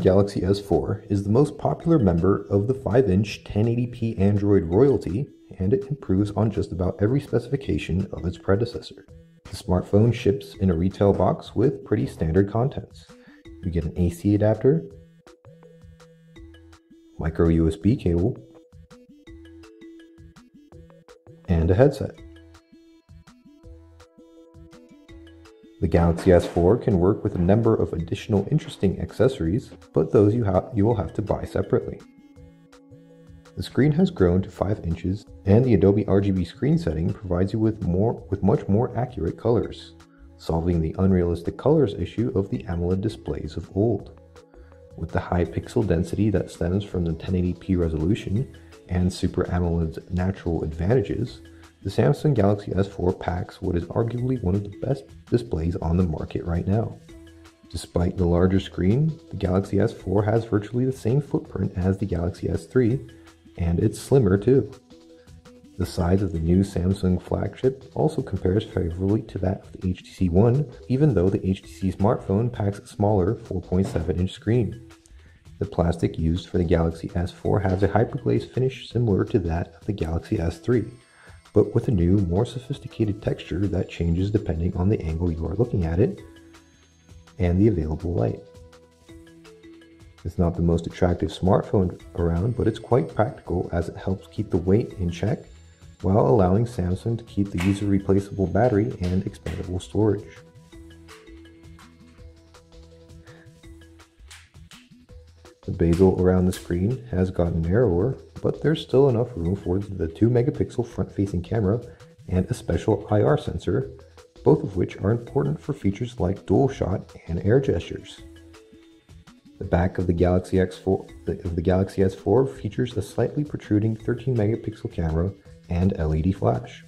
Galaxy S4 is the most popular member of the 5-inch 1080p Android royalty, and it improves on just about every specification of its predecessor. The smartphone ships in a retail box with pretty standard contents. You get an AC adapter, micro USB cable, and a headset. The Galaxy S4 can work with a number of additional interesting accessories, but those you will have to buy separately. The screen has grown to 5 inches, and the Adobe RGB screen setting provides you with much more accurate colors, solving the unrealistic colors issue of the AMOLED displays of old. With the high pixel density that stems from the 1080p resolution and Super AMOLED's natural advantages, the Samsung Galaxy S4 packs what is arguably one of the best displays on the market right now. Despite the larger screen, the Galaxy S4 has virtually the same footprint as the Galaxy S3, and it's slimmer too. The size of the new Samsung flagship also compares favorably to that of the HTC One, even though the HTC smartphone packs a smaller 4.7-inch screen. The plastic used for the Galaxy S4 has a hyperglaze finish similar to that of the Galaxy S3, but with a new, more sophisticated texture that changes depending on the angle you are looking at it and the available light. It's not the most attractive smartphone around, but it's quite practical as it helps keep the weight in check while allowing Samsung to keep the user-replaceable battery and expandable storage. The bezel around the screen has gotten narrower, but there's still enough room for the 2-megapixel front-facing camera and a special IR sensor, both of which are important for features like dual shot and air gestures. The back of the Galaxy S4 features a slightly protruding 13-megapixel camera and LED flash.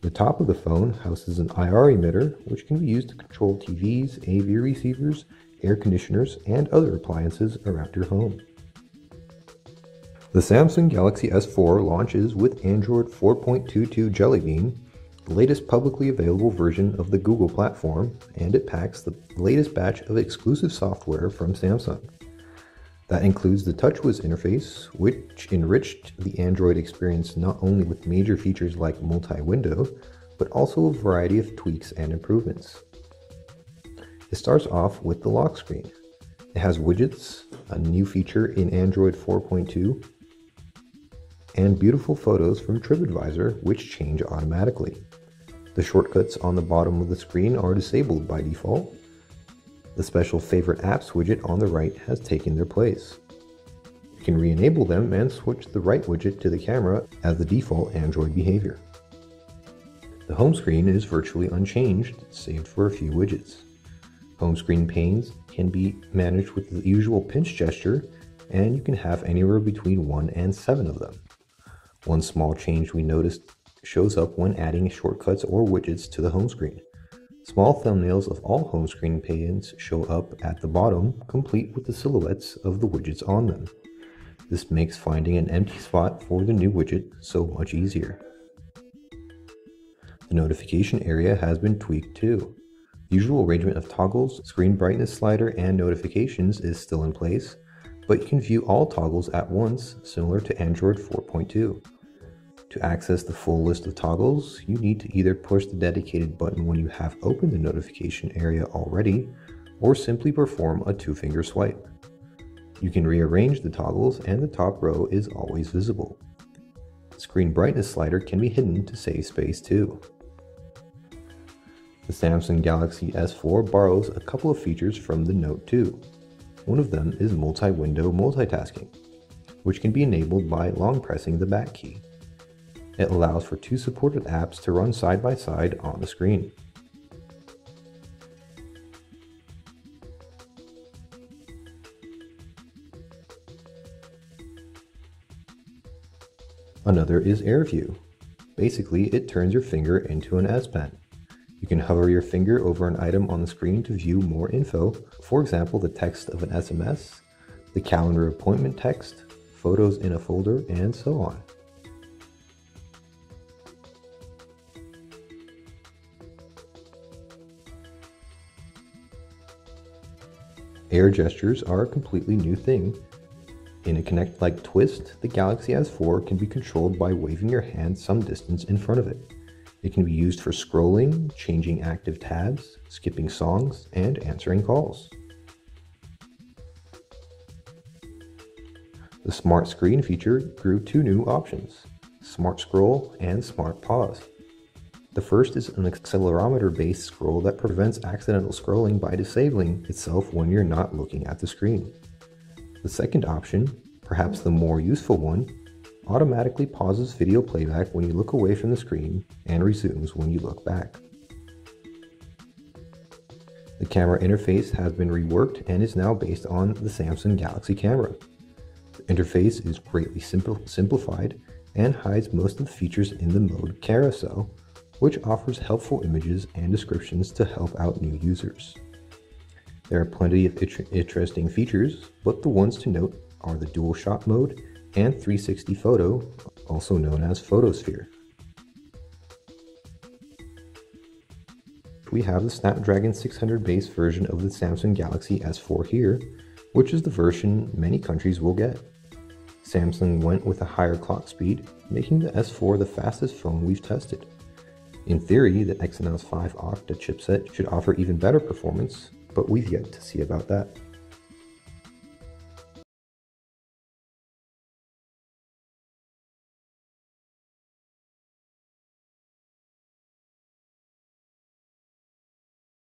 The top of the phone houses an IR emitter, which can be used to control TVs, AV receivers, air conditioners, and other appliances around your home. The Samsung Galaxy S4 launches with Android 4.22 Jelly Bean, the latest publicly available version of the Google platform, and it packs the latest batch of exclusive software from Samsung. That includes the TouchWiz interface, which enriched the Android experience not only with major features like multi-window, but also a variety of tweaks and improvements. It starts off with the lock screen. It has widgets, a new feature in Android 4.2, and beautiful photos from TripAdvisor, which change automatically. The shortcuts on the bottom of the screen are disabled by default. The special Favorite Apps widget on the right has taken their place. You can re-enable them and switch the right widget to the camera as the default Android behavior. The home screen is virtually unchanged, save for a few widgets. Home screen panes can be managed with the usual pinch gesture, and you can have anywhere between 1 and 7 of them. One small change we noticed shows up when adding shortcuts or widgets to the home screen. Small thumbnails of all home screen panes show up at the bottom, complete with the silhouettes of the widgets on them. This makes finding an empty spot for the new widget so much easier. The notification area has been tweaked too. The usual arrangement of toggles, screen brightness slider, and notifications is still in place, but you can view all toggles at once, similar to Android 4.2. To access the full list of toggles, you need to either push the dedicated button when you have opened the notification area already, or simply perform a 2-finger swipe. You can rearrange the toggles, and the top row is always visible. The screen brightness slider can be hidden to save space too. The Samsung Galaxy S4 borrows a couple of features from the Note 2. One of them is multi-window multitasking, which can be enabled by long pressing the back key. It allows for 2 supported apps to run side by side on the screen. Another is Air View. Basically, it turns your finger into an S Pen. You can hover your finger over an item on the screen to view more info, for example the text of an SMS, the calendar appointment text, photos in a folder, and so on. Air gestures are a completely new thing. In a Kinect-like twist, the Galaxy S4 can be controlled by waving your hand some distance in front of it. It can be used for scrolling, changing active tabs, skipping songs, and answering calls. The Smart Screen feature grew two new options, Smart Scroll and Smart Pause. The first is an accelerometer-based scroll that prevents accidental scrolling by disabling itself when you're not looking at the screen. The second option, perhaps the more useful one, automatically pauses video playback when you look away from the screen and resumes when you look back. The camera interface has been reworked and is now based on the Samsung Galaxy camera. The interface is greatly simplified and hides most of the features in the mode carousel, which offers helpful images and descriptions to help out new users. There are plenty of interesting features, but the ones to note are the dual shot mode and 360 photo, also known as photosphere. We have the Snapdragon 600 base version of the Samsung Galaxy S4 here, which is the version many countries will get. Samsung went with a higher clock speed, making the S4 the fastest phone we've tested. In theory, the Exynos 5 Octa chipset should offer even better performance, but we've yet to see about that.